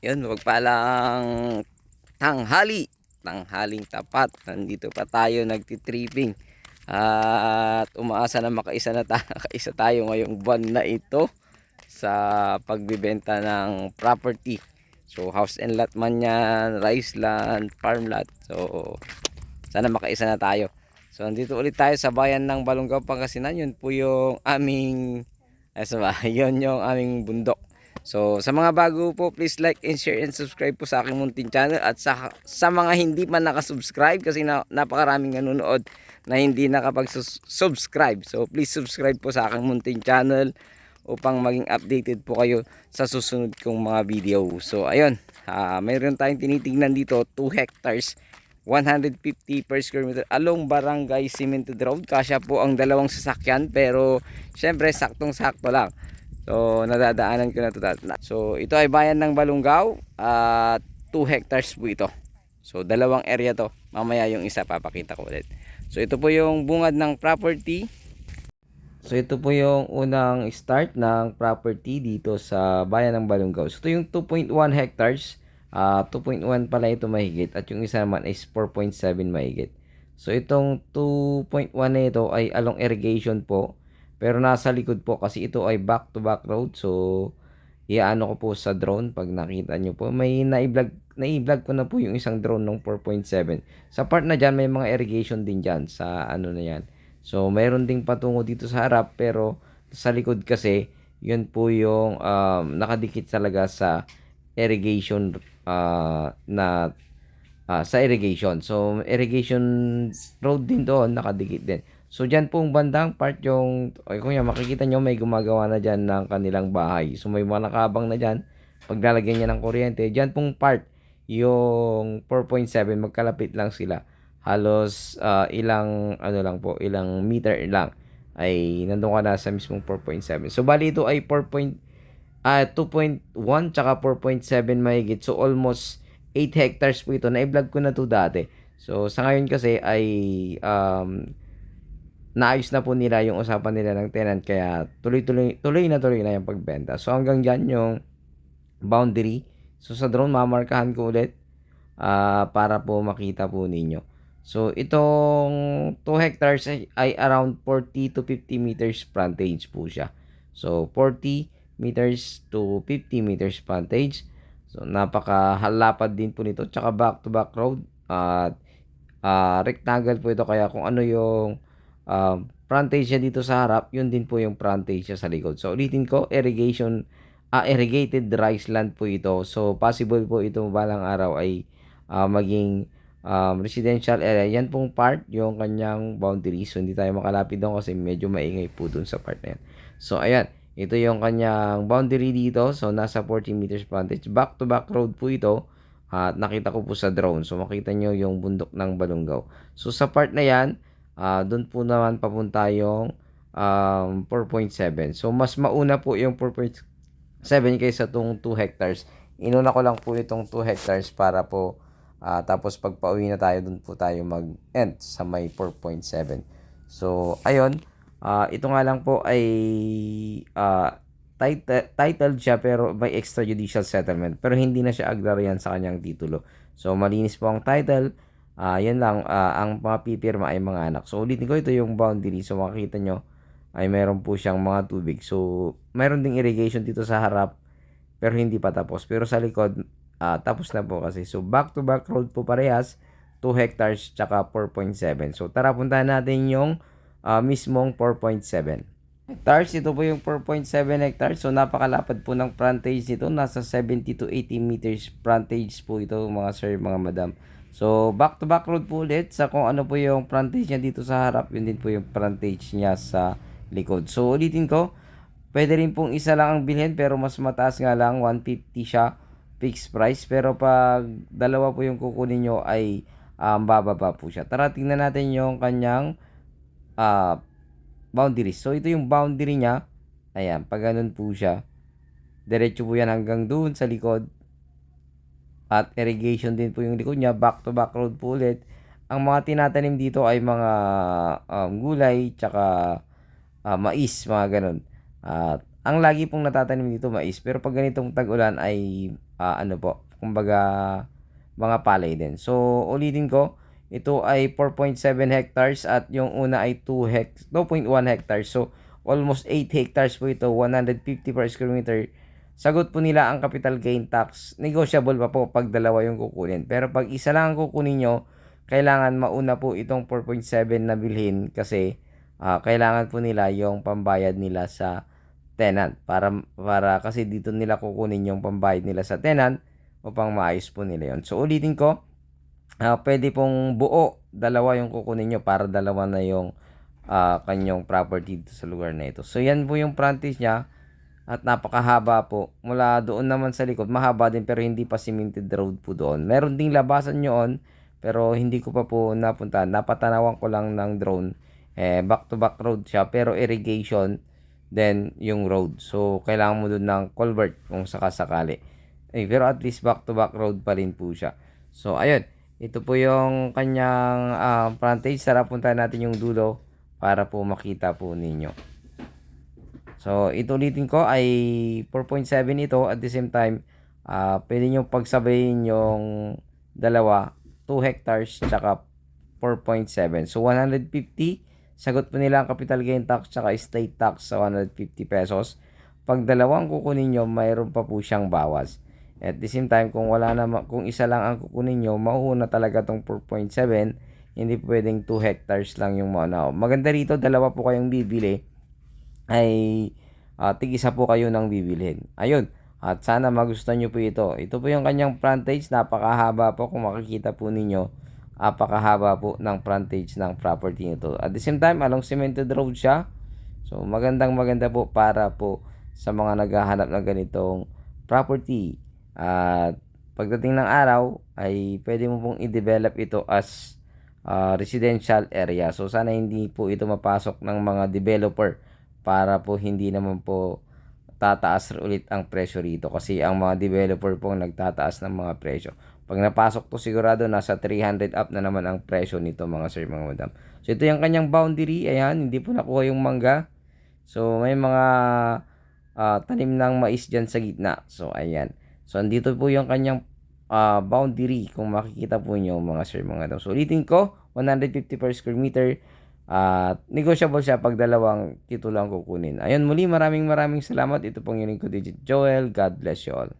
Yun, magpalang tanghaling tapat. Nandito pa tayo nagtitripping. At umaasa na makaisa tayo ngayong buwan na ito sa pagbibenta ng property. So house and lot man yan, rice land, farm lot. So sana makaisa na tayo. So nandito ulit tayo sa bayan ng Balongaw, Pangasinan. Yun po yung aming yun yung aming bundok. So sa mga bago po, please like and share and subscribe po sa aking munting channel. At sa mga hindi pa nakasubscribe, kasi napakaraming nanonood na hindi nakapag-subscribe. So please subscribe po sa aking munting channel upang maging updated po kayo sa susunod kong mga video. So ayun, mayroon tayong tinitingnan dito, 2 hectares, 150 per square meter along Barangay Cemented Road. Kasya po ang dalawang sasakyan, pero syempre saktong sakto lang. So nadadaanan ko na to. So ito ay bayan ng Balongaw at 2 hectares po ito. So dalawang area to. Mamaya yung isa papakita ko ulit. So ito po yung bungad ng property. So ito po yung unang start ng property dito sa bayan ng Balongaw. So ito yung 2.1 hectares. 2.1 pala ito mahigit, at yung isa naman is 4.7 mahigit. So itong 2.1 na ito ay along irrigation po, pero nasa likod po kasi ito ay back to back road. So iano ko po sa drone pag nakita nyo po. May na-vlog ko na po yung isang drone ng 4.7. Sa part na dyan may mga irrigation din dyan sa ano na yan. So mayroon ding patungo dito sa harap, pero sa likod kasi yun po yung nakadikit talaga sa irrigation sa irrigation. So irrigation road din doon, nakadikit din. So dyan pong bandang part yung, kung yan makikita nyo, may gumagawa na dyan ng kanilang bahay. So may mga nakabang na dyan, paglalagyan niya ng kuryente. Dyan pong part yung 4.7, magkalapit lang sila. Halos ilang ano lang po, ilang meter lang ay nandun ka na sa mismong 4.7. So bali ito ay 2.1 tsaka 4.7 mahigit. So almost 8 hectares po ito. Na-vlog ko na to dati. So sa ngayon kasi ay naayos na po nila yung usapan nila ng tenant, kaya tuloy na yung pagbenta. So hanggang dyan yung boundary. So sa drone mamarkahan ko ulit para po makita po ninyo. So itong 2 hectares ay around 40 to 50 meters frontage po siya. So 40 meters to 50 meters frontage. So napakahalapad din po nito, tsaka back to back road at rectangle po ito, kaya kung ano yung frontage niya dito sa harap, yun din po yung frontage niya sa likod. So ulitin ko, irrigated rice land po ito. So possible po ito balang araw ay maging residential area. Yan pong part yung kanyang boundary. So hindi tayo makalapit doon kasi medyo maingay po dun sa part na yan. So ayan, ito yung kanyang boundary dito. So nasa 40 meters frontage. Back to back road po ito. At nakita ko po sa drone. So makita nyo yung bundok ng Balongaw. So sa part na yan, doon po naman papunta yung 4.7. So mas mauna po yung 4.7 kaysa itong 2 hectares. Inuna ko lang po itong 2 hectares para po tapos pag pauwi na tayo, doon po tayo mag-end sa may 4.7. So ayun, ito nga lang po ay titled siya, pero may extrajudicial settlement, pero hindi na siya agrarian sa kanyang titulo. So malinis po ang title. Yan lang, ang mga pipirma ay mga anak. So ulitin ko, ito yung boundary. So makikita nyo ay meron po siyang mga tubig. So meron ding irrigation dito sa harap, pero hindi pa tapos. Pero sa likod tapos na po kasi. So back to back road po parehas, 2 hectares tsaka 4.7. So tara, puntahan natin yung mismong 4.7 hectares. Ito po yung 4.7 hectares. So napakalapad po ng frontage nito. Nasa 70 to 80 meters frontage po ito, mga sir, mga madam. So back to back road po ulit. Sa kung ano po yung frontage niya dito sa harap, yun din po yung frontage niya sa likod. So ulitin ko, pwede rin pong isa lang ang bilhin, pero mas mataas nga lang, 150 siya fixed price. Pero pag dalawa po yung kukunin nyo ay bababa po siya. Tara, tingnan natin yung kanyang boundaries. So ito yung boundary niya. Ayan, pag ganun po siya, diretso po yan hanggang doon sa likod. At irrigation din po yung likod niya. Back to back road po ulit. Ang mga tinatanim dito ay mga gulay, tsaka mais, mga ganun. At ang lagi pong natatanim dito mais, pero pag ganitong tag-ulan ay ano po, kumbaga mga palay din. So ulitin ko, ito ay 4.7 hectares at yung una ay 2.1 hectares. So almost 8 hectares po ito, 150 per square meter. Sagot po nila ang capital gain tax. Negotiable pa po pag dalawa yung kukunin. Pero pag isa lang ang kukunin nyo, kailangan mauna po itong 4.7 na bilhin kasi kailangan po nila yung pambayad nila sa tenant para kasi dito nila kukunin yung pambayad nila sa tenant upang maayos po nila yon. So ulitin ko, pwede pong buo dalawa yung kukunin nyo para dalawa na yung kanyang property dito sa lugar na ito. So yan po yung frontage niya at napakahaba po. Mula doon naman sa likod, mahaba din pero hindi pa cemented road po doon. Meron ding labasan yun pero hindi ko pa po napuntahan. Napatanawan ko lang ng drone. Back to back road siya pero irrigation then yung road. So kailangan mo doon ng culvert kung sakasakali. Pero at least back to back road pa rin po siya. So ayun, ito po yung kanyang frontage. Tara puntahan natin yung dulo para po makita po ninyo. So ito ulitin ko ay 4.7 ito. At the same time, pwede nyo pagsabayin yung dalawa, 2 hectares tsaka 4.7. So 150. Sagot po nila ang capital gain tax tsaka estate tax sa 150 pesos. Pag dalawang kukunin nyo, mayroon pa po siyang bawas. At the same time, kung kung isa lang ang kukunin nyo, mauuna talaga tong 4.7. Hindi pwedeng 2 hectares lang yung mauna. Maganda rito, dalawa po kayong bibili ay tig-isa po kayo nang bibilhin. Ayun. At sana magustuhan nyo po ito. Ito po yung kanyang frontage. Napakahaba po kung makikita po ninyo. Napakahaba po ng frontage ng property nito. At the same time, along cemented road siya. So magandang maganda po para po sa mga naghahanap ng ganitong property. At pagdating ng araw ay pwede mo pong i-develop ito as residential area. So sana hindi po ito mapasok ng mga developer para po hindi naman po tataas ulit ang presyo rito kasi ang mga developer po nagtataas ng mga presyo. Pag napasok to sigurado nasa 300 up na naman ang presyo nito mga sir, mga madam. So ito yung kanyang boundary. Ayan, hindi po nakuha yung mangga. So may mga tanim ng mais dyan sa gitna. So ayan. So andito po yung kanyang boundary kung makikita po nyo mga sir, mga madam. So ulitin ko, 150 per square meter. Negotiable siya pag dalawang titulo ang kukunin. Ayun, muli maraming salamat. Ito pong yung Digit Joel. God bless you all.